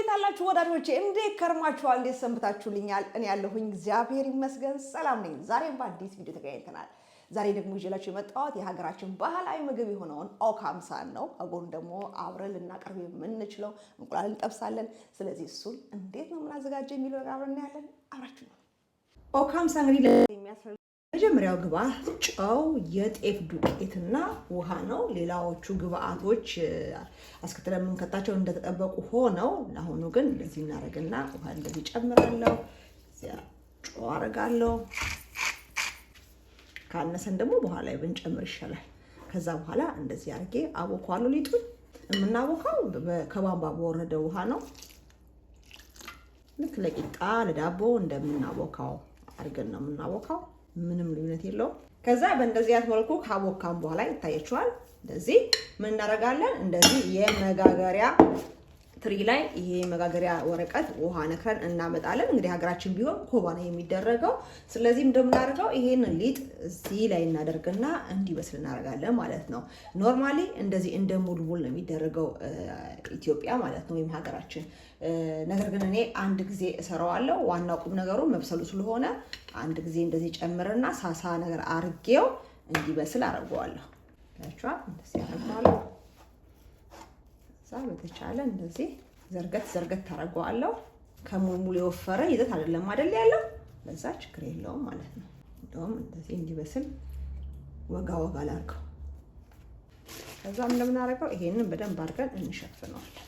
እንዴት አላችሁ ወዳጆቼ? እንዴት ከርማችኋል? እንዴት ሰንብታችሁልኛል? እኔ ያለሁኝ እግዚአብሔር ይመስገን ሰላም ነኝ። ዛሬም በአዲስ ቪዲዮ ተገናኝተናል። ዛሬ ደግሞ ይዤላችሁ የመጣሁት የሀገራችን ባህላዊ ምግብ የሆነውን ኦካምሳን ነው። አጎን ደግሞ አብረን ልናቀርብ የምንችለው እንቁላል እንጠብሳለን። ስለዚህ እሱን እንዴት ነው የምናዘጋጀው የሚለው አብረን እናያለን። አብራችሁ ነው። ኦካምሳ እንግዲህ የሚያስፈልግ መጀመሪያው ግብአት ጨው፣ የጤፍ ዱቄትና ውሃ ነው። ሌላዎቹ ግብአቶች አስከትለን የምንከታቸው እንደተጠበቁ ሆነው ለአሁኑ ግን እንደዚህ እናደርግና ውሃ እንደዚህ ጨምራለሁ። እዚያ ጨው አደርጋለሁ። ካነሰን ደግሞ በኋላ ብንጨምር ይሻላል። ከዛ በኋላ እንደዚህ አድርጌ አቦካዋለሁ። ሊጡን የምናቦካው ከቧንቧ በወረደ ውሃ ነው። ልክ ለቂጣ ለዳቦ እንደምናቦካው አድርገን ነው የምናቦካው። ምንም ልዩነት የለውም። ከዛ በእንደዚህ አይነት መልኩ ካቦካን በኋላ ይታያችኋል። እንደዚህ ምን እናደርጋለን? እንደዚህ የመጋገሪያ ትሪ ላይ ይሄ መጋገሪያ ወረቀት ውሃ ነክረን እናመጣለን። እንግዲህ ሀገራችን ቢሆን ኮባ ነው የሚደረገው። ስለዚህ እንደምናደርገው ይሄን ሊጥ እዚህ ላይ እናደርግና እንዲበስል እናደርጋለን ማለት ነው። ኖርማሊ እንደዚህ እንደ ሙልሙል ነው የሚደረገው ኢትዮጵያ ማለት ነው ወይም ሀገራችን። ነገር ግን እኔ አንድ ጊዜ እሰራዋለሁ። ዋናው ቁም ነገሩ መብሰሉ ስለሆነ አንድ ጊዜ እንደዚህ ጨምርና ሳሳ ነገር አርጌው እንዲበስል አደርገዋለሁ። ታቻ እንደዚህ አደርጋለሁ። ዛ በተቻለ እንደዚህ ዘርገት ታደርገዋለሁ። ከሙልሙል የወፈረ ይዘት አይደለም አይደል ያለው፣ ለዛ ችግር የለውም ማለት ነው። እንደውም እንደዚህ እንዲበስል ወጋ ላድርገው። ከዛም እንደምናደርገው ይሄንን በደንብ አድርገን እንሸፍነዋለን።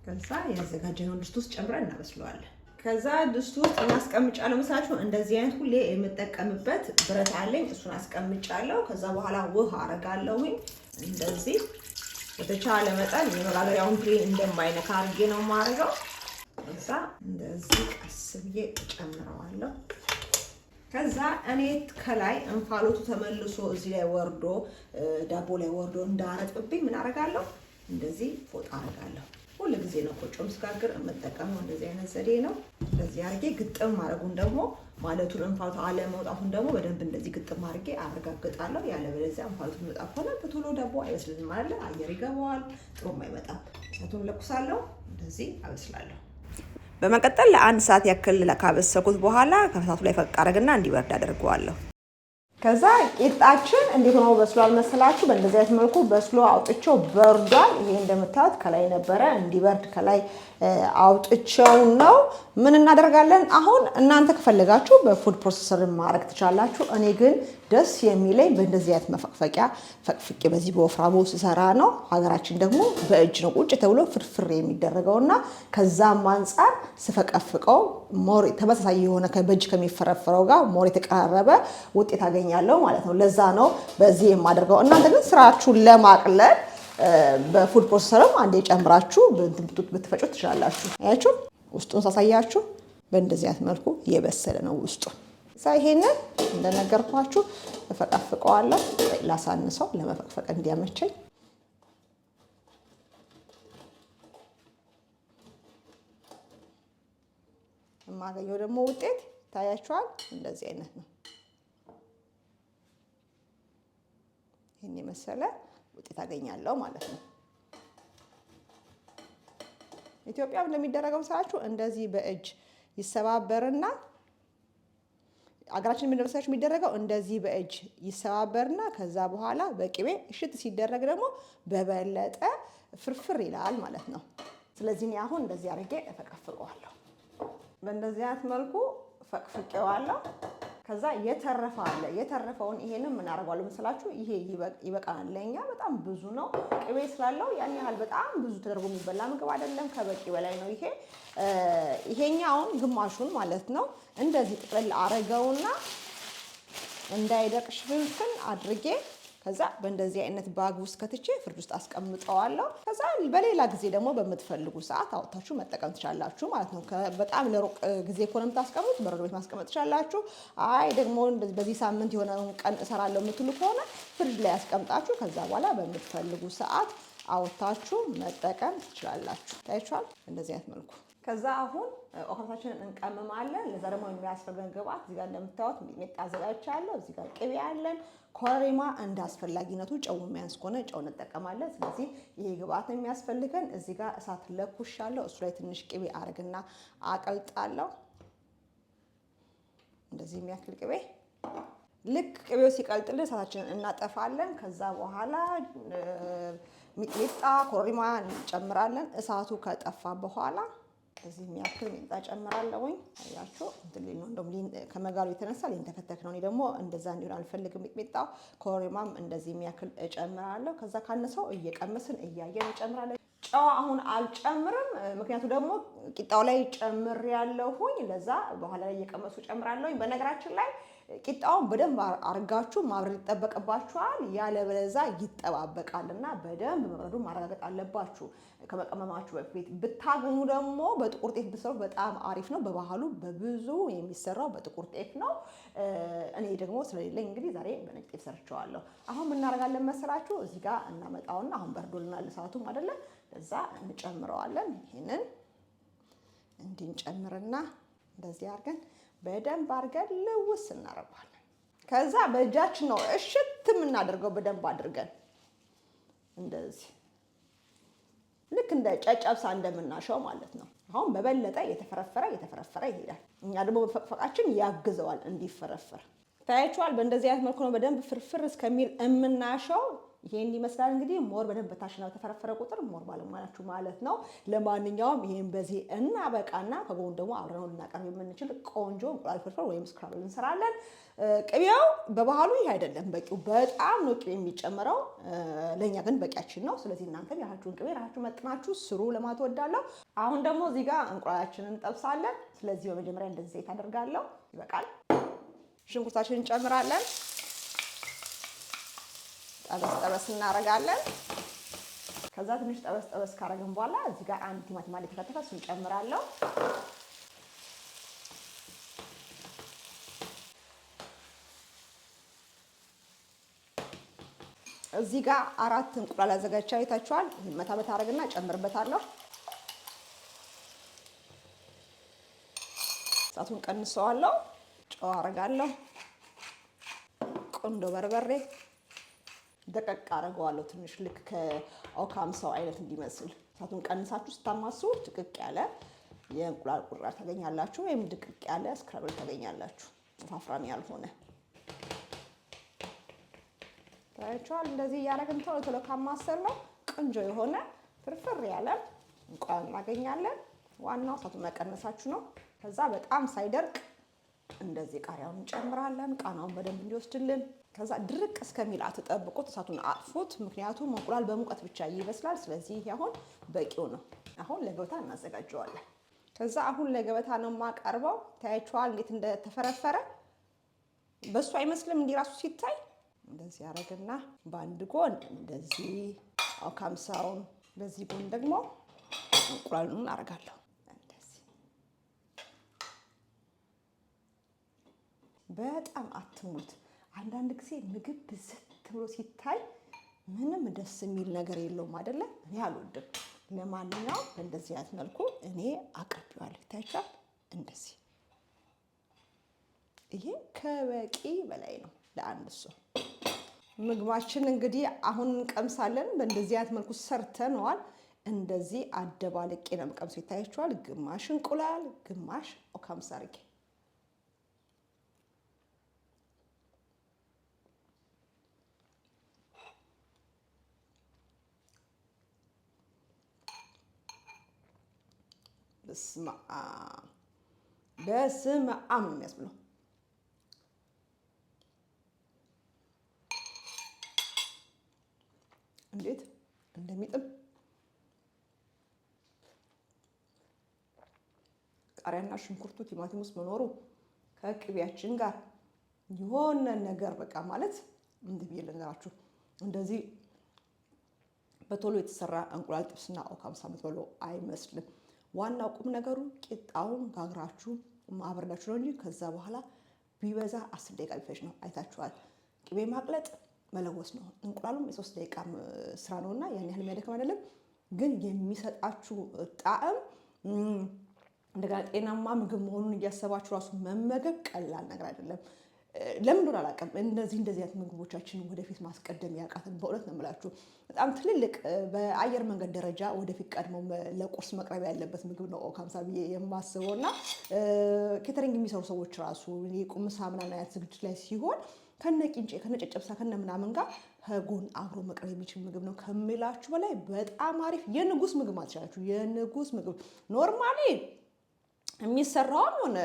ከዛ ያዘጋጀነው ድስት ውስጥ ጨምረን እናበስለዋለን። ከዛ ድስት ውስጥ እናስቀምጫለሁ። መሳችሁ እንደዚህ አይነት ሁሌ የምጠቀምበት ብረት አለኝ፣ እሱን አስቀምጫለሁ። ከዛ በኋላ ውሃ አረጋለሁኝ። እንደዚህ በተቻለ መጠን የመጋገሪያውን ትሪ እንደማይነካ አድርጌ ነው የማደርገው። ከዛ እንደዚህ ቀስ ብዬ እጨምረዋለሁ። ከዛ እኔ ከላይ እንፋሎቱ ተመልሶ እዚህ ላይ ወርዶ ዳቦ ላይ ወርዶ እንዳረጥብኝ ምን አደርጋለሁ? እንደዚህ ፎጣ አደርጋለሁ። ሁሉ ጊዜ ነው ቆጮም ስጋግር የምጠቀመው እንደዚህ አይነት ዘዴ ነው። እንደዚህ አድርጌ ግጥም ማድረጉን ደግሞ ማለቱን እንፋሎቱ አለ መውጣቱን ደግሞ በደንብ እንደዚህ ግጥም አድርጌ አረጋግጣለሁ። ያለበለዚያ እንፋሎቱ መውጣ ከሆነ በቶሎ ዳቦ አይበስልም ማለት አየር ይገባዋል፣ ጥሩም አይመጣም። እሳቱን ለኩሳለሁ፣ እንደዚህ አበስላለሁ። በመቀጠል ለአንድ ሰዓት ያክል ካበሰልኩት በኋላ ከእሳቱ ላይ ፈቅ አደርግና እንዲበርድ አደርገዋለሁ። ከዛ ቂጣችን እንዴት ሆኖ በስሏል መሰላችሁ? በእንደዚህ አይነት መልኩ በስሎ አውጥቼው በርዷል። ይሄ እንደምታዩት ከላይ ነበረ፣ እንዲበርድ ከላይ አውጥቼው ነው። ምን እናደርጋለን አሁን? እናንተ ከፈለጋችሁ በፉድ ፕሮሰሰር ማድረግ ትችላላችሁ። እኔ ግን ደስ የሚለኝ በእንደዚህ አይነት መፈቅፈቂያ ፈቅፍቄ በዚህ በወፍራሙ ስሰራ ነው። ሀገራችን ደግሞ በእጅ ነው ቁጭ ተብሎ ፍርፍር የሚደረገውና ከዛም አንፃር ስፈቀፍቀው ሞር ተመሳሳይ የሆነ በእጅ ከሚፈረፈረው ጋር ሞር የተቀራረበ ውጤት አገኛለሁ ማለት ነው። ለዛ ነው በዚህ የማደርገው። እናንተ ግን ስራችሁን ለማቅለል በፉድ ፕሮሰሰርም አንዴ ጨምራችሁ ብትፈጩት ትችላላችሁ። አያችሁ ውስጡን ሳሳያችሁ በእንደዚህ አይነት መልኩ የበሰለ ነው ውስጡ። ይሄንን እንደነገርኳችሁ እፈቀፍቀዋለሁ። ላሳንሰው ለመፈቅፈቅ እንዲያመቸኝ። የማገኘው ደግሞ ውጤት ታያችኋል። እንደዚህ አይነት ነው። ይሄን የመሰለ ውጤት አገኛለሁ ማለት ነው። ኢትዮጵያ እንደሚደረገው ሰራችሁ እንደዚህ በእጅ ይሰባበርና አገራችን ምን እንደምሳችሁ የሚደረገው እንደዚህ በእጅ ይሰባበርና ከዛ በኋላ በቅቤ እሽት ሲደረግ ደግሞ በበለጠ ፍርፍር ይላል ማለት ነው። ስለዚህ እኔ አሁን እንደዚህ አድርጌ እፈቀፍቀዋለሁ። በእንደዚህ አይነት መልኩ ፈቅፍቄዋለሁ። ከዛ የተረፈውን ይሄንን ምን አደርጋለሁ መሰላችሁ? ይሄ ይበቃናል ለኛ፣ በጣም ብዙ ነው። ቅቤ ስላለው ያን ያህል በጣም ብዙ ተደርጎ የሚበላ ምግብ አይደለም፣ ከበቂ በላይ ነው። ይሄኛውን ግማሹን ማለት ነው እንደዚህ ጥቅል አረገውና እንዳይደርቅ ሽፍንፍን አድርጌ ከዛ በእንደዚህ አይነት ባግ ውስጥ ከትቼ ፍሪጅ ውስጥ አስቀምጠዋለሁ። ከዛ በሌላ ጊዜ ደግሞ በምትፈልጉ ሰዓት አውጥታችሁ መጠቀም ትችላላችሁ ማለት ነው። በጣም ለሩቅ ጊዜ ከሆነ የምታስቀምጡት በረዶ ቤት ማስቀመጥ ትችላላችሁ። አይ ደግሞ በዚህ ሳምንት የሆነ ቀን እሰራለሁ የምትሉ ከሆነ ፍሪጅ ላይ አስቀምጣችሁ ከዛ በኋላ በምትፈልጉ ሰዓት አውጥታችሁ መጠቀም ትችላላችሁ። ታያችኋል እንደዚህ አይነት መልኩ። ከዛ አሁን ኦካምሳችንን እንቀምማለን። ለዛ ደግሞ የሚያስፈልገን ግብአት እዚህ ጋር እንደምታዩት ሚጥሚጣ አዘጋጅቻለሁ። እዚህ ጋር ቅቤ አለን፣ ኮረሪማ እንደ አስፈላጊነቱ፣ ጨው የሚያንስ ከሆነ ጨው እንጠቀማለን። ስለዚህ ይሄ ግብአት ነው የሚያስፈልገን። እዚህ ጋር እሳት ለኩሻለሁ። እሱ ላይ ትንሽ ቅቤ አረግና አቀልጣለሁ። እንደዚህ የሚያክል ቅቤ። ልክ ቅቤው ሲቀልጥልን እሳታችንን እናጠፋለን። ከዛ በኋላ ሚጥሚጣ ኮረሪማ እንጨምራለን። እሳቱ ከጠፋ በኋላ እዚህ የሚያክል ሚጥሚጣ ጨምራለሁኝ። አያችሁ እንትን ነው እንደውም ከመጋሉ የተነሳ ሊንተከተክ ነው። እኔ ደግሞ እንደዛ እንዲሆን አልፈልግም። ሚጥሚጣው ኮረሪማም እንደዚህ የሚያክል እጨምራለሁ። ከዛ ካነሰው እየቀመስን እያየን እንጨምራለን። ጨው አሁን አልጨምርም፣ ምክንያቱ ደግሞ ቂጣው ላይ ጨምሬያለሁኝ። ለዛ በኋላ ላይ እየቀመሱ ጨምራለሁኝ። በነገራችን ላይ ቂጣውን በደንብ አርጋችሁ ማብረድ ይጠበቅባችኋል። ያለበለዛ ይጠባበቃልና በደንብ መብረዱ ማረጋገጥ አለባችሁ ከመቀመማችሁ በፊት። ብታገኙ ደግሞ በጥቁር ጤፍ ብትሰሩ በጣም አሪፍ ነው። በባህሉ በብዙ የሚሰራው በጥቁር ጤፍ ነው። እኔ ደግሞ ስለሌለኝ እንግዲህ ዛሬ በነጭ ጤፍ ሰርቸዋለሁ። አሁን ምን እናደርጋለን መሰላችሁ? እዚህ ጋር እናመጣውና አሁን በርዶልናል እሳቱም አይደለ? እዛ እንጨምረዋለን። ይሄንን እንድንጨምርና እንደዚህ አድርገን በደንብ አድርገን ልውስ እናረጋለን። ከዛ በእጃችን ነው እሽት የምናደርገው በደንብ አድርገን እንደዚህ ልክ እንደ ጨጨብሳ እንደምናሸው ማለት ነው። አሁን በበለጠ የተፈረፈረ ይሄዳል። እኛ ደግሞ በፈቅፈቃችን ያግዘዋል እንዲፈረፈር። ታያችኋል። በእንደዚህ አይነት መልኩ ነው በደንብ ፍርፍር እስከሚል የምናሸው። ይሄን ይመስላል እንግዲህ። ሞር በደንብ በታሽና በተፈረፈረ ቁጥር ሞር ባለሙያችሁ ማለት ነው። ለማንኛውም ይሄን በዚህ እናበቃና ከጎን ደግሞ አብረን ልናቀርብ የምንችል ቆንጆ እንቁላል ፍርፍር ወይም ስክራብል እንሰራለን። ቅቤው በባህሉ ይሄ አይደለም በቂው፣ በጣም ነው ቅቤ የሚጨምረው። ለኛ ግን በቂያችን ነው። ስለዚህ እናንተም ያላችሁን ቅቤ ራሳችሁ መጥናችሁ ስሩ ለማለት እወዳለሁ። አሁን ደግሞ እዚህ ጋር እንቁላላችንን እንጠብሳለን። ስለዚህ በመጀመሪያ እንደዚህ ዘይት አደርጋለሁ። ይበቃል። ሽንኩርታችንን እንጨምራለን። ጠበስ ጠበስ እናደርጋለን። ከዛ ትንሽ ጠበስ ጠበስ ካረግን በኋላ እዚህ ጋር አንድ ቲማቲም አለ የተከተፈ፣ እሱን ጨምራለሁ። እዚህ ጋር 4 እንቁላል አዘጋጅቻ አይታችኋል። ይሄን መታ መታ አረግና ጨምርበታለሁ። እሳቱን ቀንሰዋለሁ። ጨው አረጋለሁ። ቆንጆ በርበሬ ደቀቅ አረገዋለሁ ትንሽ ልክ ከኦካምሳው አይነት እንዲመስል። እሳቱን ቀንሳችሁ ስታማስሉ ድቅቅ ያለ የእንቁላል ቁራጭ ታገኛላችሁ፣ ወይም ድቅቅ ያለ ስክራብል ታገኛላችሁ፣ ወፋፍራም ያልሆነ። ታያችኋል። እንደዚህ እያደረግን ቶሎ ቶሎ ካማሰልነው ቆንጆ የሆነ ፍርፍር ያለ እንቁላል እናገኛለን። ዋናው እሳቱን መቀነሳችሁ ነው። ከዛ በጣም ሳይደርቅ እንደዚህ ቃሪያውን እንጨምራለን፣ ቃናውን በደንብ እንዲወስድልን። ከዛ ድርቅ እስከሚል አትጠብቁት፣ እሳቱን አጥፉት። ምክንያቱም እንቁላል በሙቀት ብቻ ይበስላል። ስለዚህ አሁን በቂው ነው። አሁን ለገበታ እናዘጋጀዋለን። ከዛ አሁን ለገበታ ነው የማቀርበው። ታያችኋል እንዴት እንደተፈረፈረ። በሱ አይመስልም እንዲህ ራሱ ሲታይ። እንደዚህ ያደርግና በአንድ ጎን እንደዚህ ኦካምሳውን፣ በዚህ ጎን ደግሞ እንቁላሉን አደርጋለሁ። በጣም አትሙት። አንዳንድ ጊዜ ምግብ ብዝት ብሎ ሲታይ ምንም ደስ የሚል ነገር የለውም አይደለ? እኔ አልወድም። ለማንኛውም በእንደዚህ አይነት መልኩ እኔ አቅርቤዋለሁ። ይታያችኋል። እንደዚህ ይሄ ከበቂ በላይ ነው ለአንድ ሰው። ምግባችን እንግዲህ አሁን እንቀምሳለን። በእንደዚህ አይነት መልኩ ሰርተነዋል። እንደዚህ አደባልቄ ነው የምቀምሰው። ይታያችኋል። ግማሽ እንቁላል፣ ግማሽ ኦካምሳ አድርጌ በስመ አብ ነው የሚያስብለው። እንዴት እንደሚጥም ቃሪያና ሽንኩርቱ ቲማቲም ውስጥ መኖሩ ከቅቤያችን ጋር የሆነ ነገር በቃ ማለት እንዴት ብዬ ልንገራችሁ፣ እንደዚህ በቶሎ የተሰራ እንቁላል ጥብስና ኦካምሳ የምትበሉ አይመስልም። ዋናው ቁም ነገሩ ቂጣውን ጋግራችሁ ማብረዳችሁ ነው እንጂ ከዛ በኋላ ቢበዛ 10 ደቂቃ ቢፈጅ ነው። አይታችኋል። ቅቤ ማቅለጥ መለወስ ነው። እንቁላሉም የ3 ደቂቃ ስራ ነውና ያን ያህል የሚያደክም አይደለም። ግን የሚሰጣችሁ ጣዕም እንደገና ጤናማ ምግብ መሆኑን እያሰባችሁ ራሱ መመገብ ቀላል ነገር አይደለም። ለምን እንደሆነ አላውቅም። እንደዚህ አይነት ምግቦቻችንን ወደፊት ማስቀደም ያቃተን በእውነት ነው የምላችሁ። በጣም ትልልቅ በአየር መንገድ ደረጃ ወደፊት ቀድሞ ለቁርስ መቅረብ ያለበት ምግብ ነው ኦካምሳ ብዬ የማስበው እና ኬተሪንግ የሚሰሩ ሰዎች ራሱ ቁምሳ ምናምን አይነት ዝግጅት ላይ ሲሆን ከነቂንጬ ከነጨጨብሳ ከነ ምናምን ጋር ከጎን አብሮ መቅረብ የሚችል ምግብ ነው ከሚላችሁ በላይ በጣም አሪፍ የንጉስ ምግብ ማለት ይችላችሁ። የንጉስ ምግብ ኖርማሊ የሚሰራውም ሆነ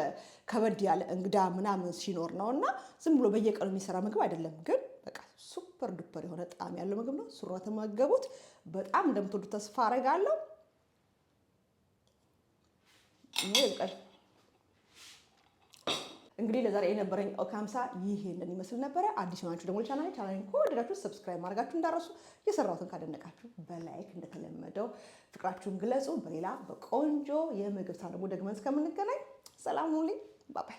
ከበድ ያለ እንግዳ ምናምን ሲኖር ነው እና ዝም ብሎ በየቀኑ የሚሰራ ምግብ አይደለም። ግን በቃ ሱፐር ዱፐር የሆነ ጣዕም ያለው ምግብ ነው። ሱራ ተመገቡት። በጣም እንደምትወዱት ተስፋ አደርጋለሁ። እንግዲህ ለዛሬ የነበረኝ ኦካምሳ ይሄንን ይመስል ነበረ። አዲስ የሆናችሁ ደግሞ ቻናሌን ከወደዳችሁ ሰብስክራይብ ማድረጋችሁ እንዳረሱ፣ የሰራሁትን ካደነቃችሁ በላይክ እንደተለመደው ፍቅራችሁን ግለጹ። በሌላ በቆንጆ የምግብ ሳህን ደግሞ ደግመን እስከምንገናኝ ሰላም ሁኑልኝ። ባባይ